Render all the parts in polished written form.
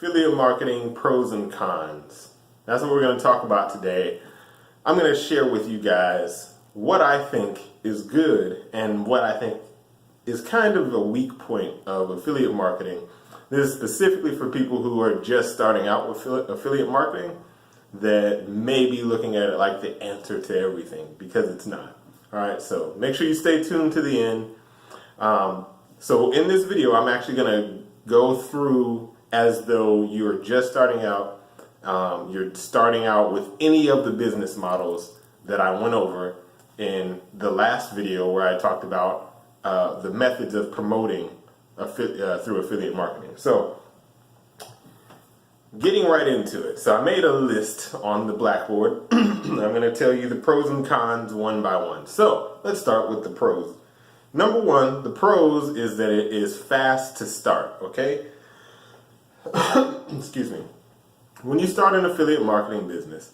Affiliate marketing pros and cons. That's what we're going to talk about today. I'm going to share with you guys what I think is good and what I think is kind of a weak point of affiliate marketing. This is specifically for people who are just starting out with affiliate marketing that may be looking at it like the answer to everything, because it's not. All right, so make sure you stay tuned to the end. So in this video, I'm actually going to go through as though you're just starting out. You're starting out with any of the business models that I went over in the last video where I talked about the methods of promoting through affiliate marketing. So getting right into it. So I made a list on the blackboard. I'm going to tell you the pros and cons one by one. So let's start with the pros. Number one, the pros is that it is fast to start, okay? Excuse me. When you start an affiliate marketing business,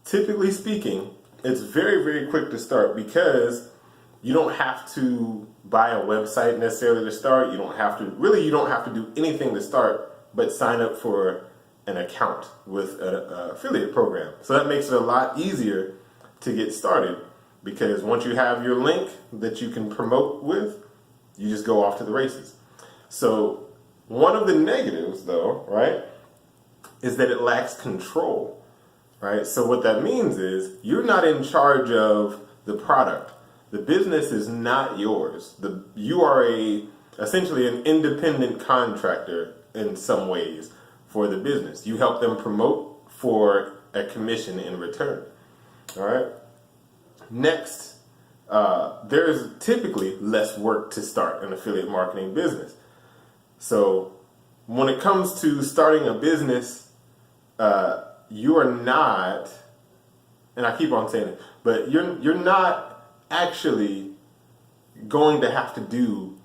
typically speaking, it's very, very quick to start because you don't have to buy a website necessarily to start. You don't have to do anything to start but sign up for an account with an affiliate program. So that makes it a lot easier to get started, because once you have your link that you can promote with, you just go off to the races. So one of the negatives, though, right, is that it lacks control, right? So what that means is you're not in charge of the product. The business is not yours. You are essentially an independent contractor in some ways for the business. You help them promote for a commission in return, all right? Next, there's typically less work to start an affiliate marketing business. So when it comes to starting a business, you are not, and I keep on saying it, but you're not actually going to have to do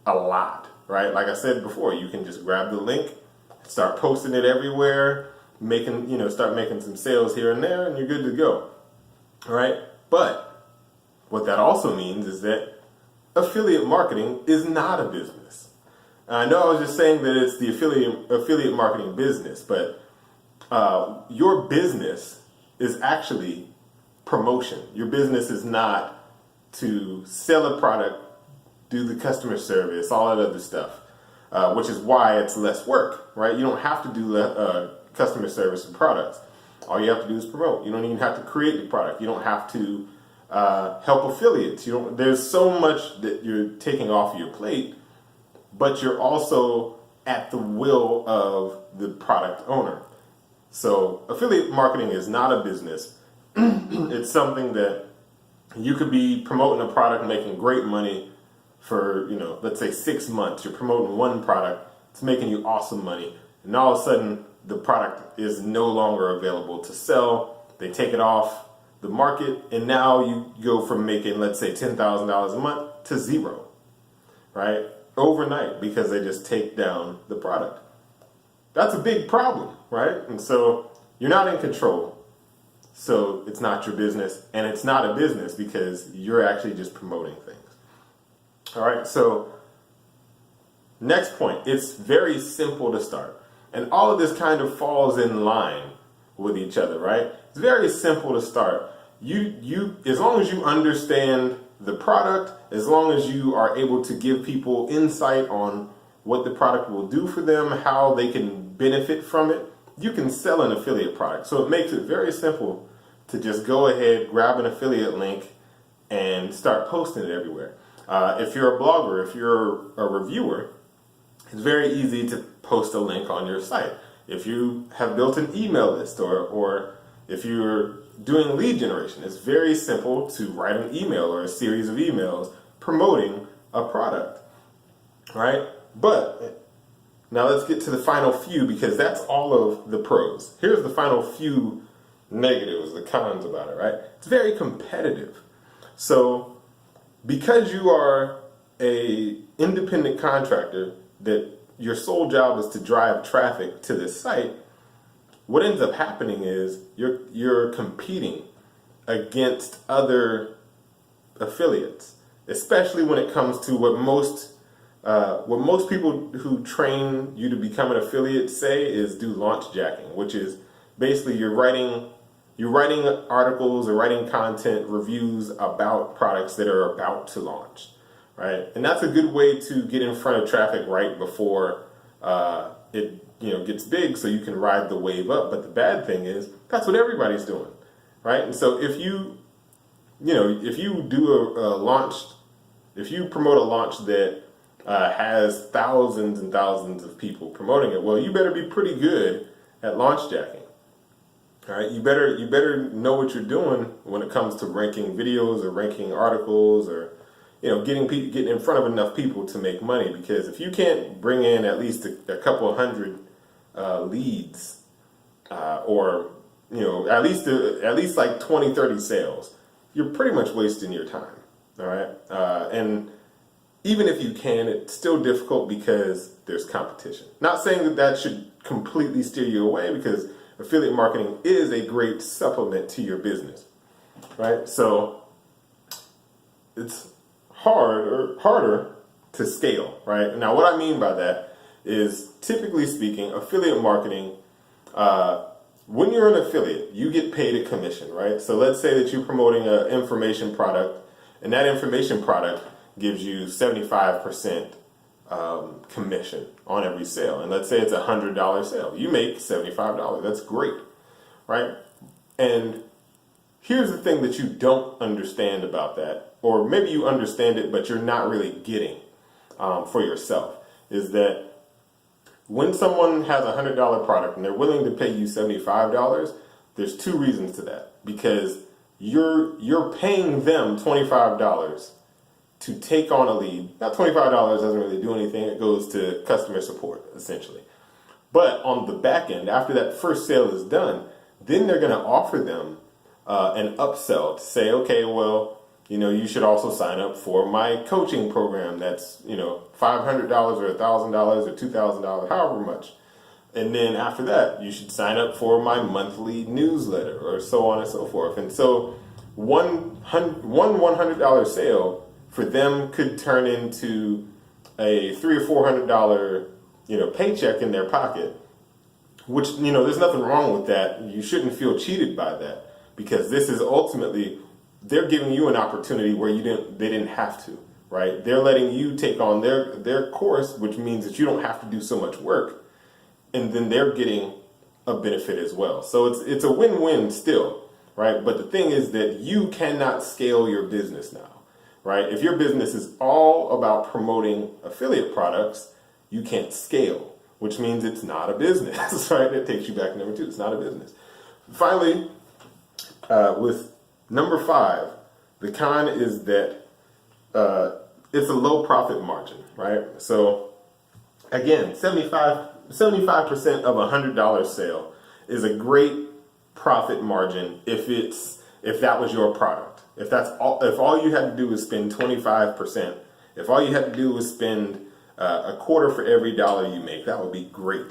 a lot, right? Like I said before, you can just grab the link, start posting it everywhere, start making some sales here and there, and you're good to go, all right? But what that also means is that affiliate marketing is not a business. I know I was just saying that it's the affiliate marketing business, but your business is actually promotion. Your business is not to sell a product, do the customer service, all that other stuff, which is why it's less work, right? You don't have to do customer service and products. All you have to do is promote. You don't even have to create the product. You don't have to help affiliates. There's so much that you're taking off your plate, but you're also at the will of the product owner. So affiliate marketing is not a business. It's something that you could be promoting a product, making great money for, let's say 6 months. You're promoting one product, it's making you awesome money, and all of a sudden the product is no longer available to sell. They take it off the market, and now you go from making, let's say, $10,000 a month to zero, right? Overnight, because they just take down the product. That's a big problem, right? And so you're not in control. So it's not your business, and it's not a business because you're actually just promoting things. All right, so next point, it's very simple to start. And all of this kind of falls in line with each other, right? It's very simple to start. You as long as you understand the product, as long as you are able to give people insight on what the product will do for them, how they can benefit from it, you can sell an affiliate product. So it makes it very simple to just go ahead, grab an affiliate link, and start posting it everywhere. If you're a blogger, if you're a reviewer, it's very easy to post a link on your site. If you have built an email list, or if you're doing lead generation, it's very simple to write an email or a series of emails promoting a product, right? But now let's get to the final few, because that's all of the pros. Here's the final few negatives, the cons about it, right? It's very competitive. So because you are a independent contractor that your sole job is to drive traffic to this site, what ends up happening is you're competing against other affiliates, especially when it comes to what most what most people who train you to become an affiliate say is do launch jacking, which is basically you're writing articles or writing content reviews about products that are about to launch, right? And that's a good way to get in front of traffic right before it gets big, so you can ride the wave up. But the bad thing is that's what everybody's doing, right? And so if you do a launch, if you promote a launch that has thousands and thousands of people promoting it, well, you better be pretty good at launch jacking. All right, you better know what you're doing when it comes to ranking videos or ranking articles, or getting in front of enough people to make money. Because if you can't bring in at least a couple hundred leads, or at least like 20-30 sales, you're pretty much wasting your time. All right, and even if you can, it's still difficult because there's competition. Not saying that should completely steer you away, because affiliate marketing is a great supplement to your business, right? So it's harder to scale, right? Now, what I mean by that is, typically speaking, affiliate marketing, when you're an affiliate, you get paid a commission, right? So let's say that you're promoting an information product, and that information product gives you 75% commission on every sale. And let's say it's a $100 sale. You make $75. That's great, right? And here's the thing that you don't understand about that, or maybe you understand it, but you're not really getting for yourself, is that when someone has a $100 product and they're willing to pay you $75, there's two reasons to that. Because you're paying them $25 to take on a lead. Now, $25 doesn't really do anything. It goes to customer support, essentially. But on the back end, after that first sale is done, then they're going to offer them an upsell to say, okay, well, you should also sign up for my coaching program. That's, $500 or $1,000 or $2,000, however much. And then after that, you should sign up for my monthly newsletter, or so on and so forth. And so one $100 sale for them could turn into a $300 or $400 paycheck in their pocket, which there's nothing wrong with that. You shouldn't feel cheated by that, because this is ultimately, they're giving you an opportunity where they didn't have to, right? They're letting you take on their course, which means that you don't have to do so much work, and then they're getting a benefit as well. So it's a win-win still, right? But the thing is that you cannot scale your business now, right? If your business is all about promoting affiliate products, you can't scale, which means it's not a business, right? That takes you back to number 2. It's not a business. Finally, with number 5, the con is that it's a low profit margin, right? So again, 75% of a $100 sale is a great profit margin if that was your product. If all you had to do was spend 25%, if all you had to do was spend a quarter for every dollar you make, that would be great.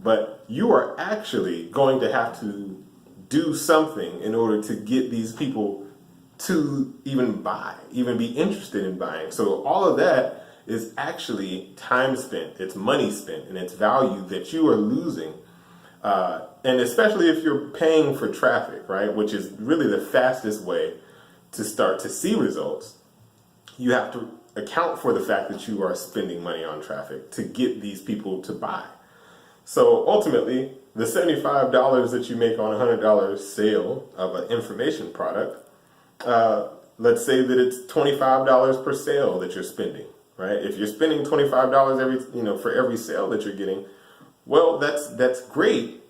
But you are actually going to have to do something in order to get these people to even be interested in buying. So all of that is actually time spent, it's money spent, and it's value that you are losing. And especially if you're paying for traffic, right, which is really the fastest way to start to see results, you have to account for the fact that you are spending money on traffic to get these people to buy. So ultimately, the $75 that you make on a $100 sale of an information product, let's say that it's $25 per sale that you're spending, right? If you're spending $25 for every sale that you're getting, well, that's great.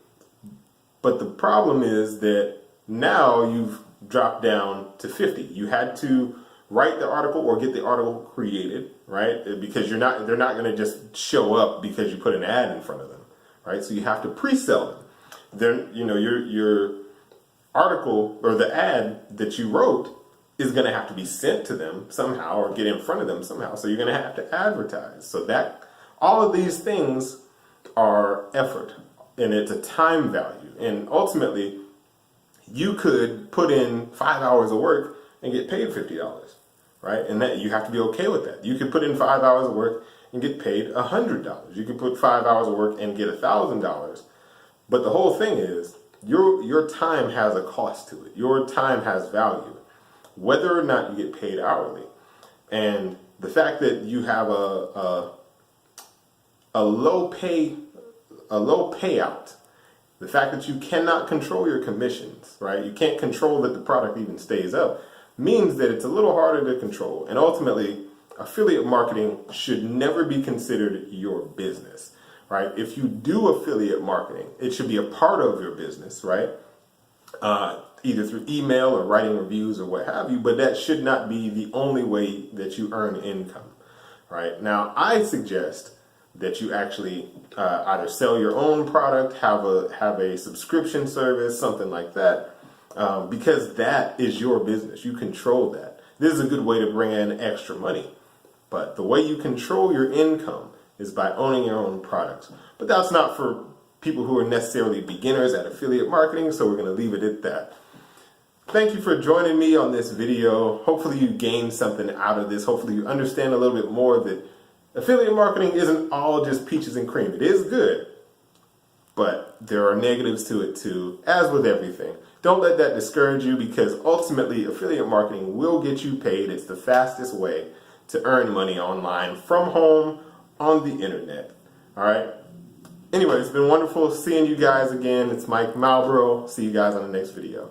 But the problem is that now you've dropped down to 50. You had to write the article or get the article created, right? Because they're not going to just show up because you put an ad in front of them, right? So you have to pre-sell them. Then your article or the ad that you wrote is going to have to be sent to them somehow or get in front of them somehow. So you're going to have to advertise. So that all of these things are effort, and it's a time value. And ultimately, you could put in 5 hours of work and get paid $50, right? And that you have to be okay with that. You could put in 5 hours of work and get paid $100. You could put 5 hours of work and get $1,000. But the whole thing is, your time has a cost to it. Your time has value, whether or not you get paid hourly. And the fact that you have a low payout, the fact that you cannot control your commissions, right? You can't control that the product even stays up, means that it's a little harder to control. And ultimately, affiliate marketing should never be considered your business, right? If you do affiliate marketing, it should be a part of your business, right? Either through email or writing reviews or what have you, but that should not be the only way that you earn income, right? Now, I suggest that you actually either sell your own product, have a subscription service, something like that, because that is your business. You control that. This is a good way to bring in extra money, but the way you control your income is by owning your own products. But that's not for people who are necessarily beginners at affiliate marketing, so we're going to leave it at that. Thank you for joining me on this video. Hopefully you gained something out of this. Hopefully you understand a little bit more that affiliate marketing isn't all just peaches and cream. It is good, but there are negatives to it too, as with everything. Don't let that discourage you, because ultimately affiliate marketing will get you paid. It's the fastest way to earn money online from home on the internet. All right. Anyway, it's been wonderful seeing you guys again. It's Mike Malbrough. See you guys on the next video.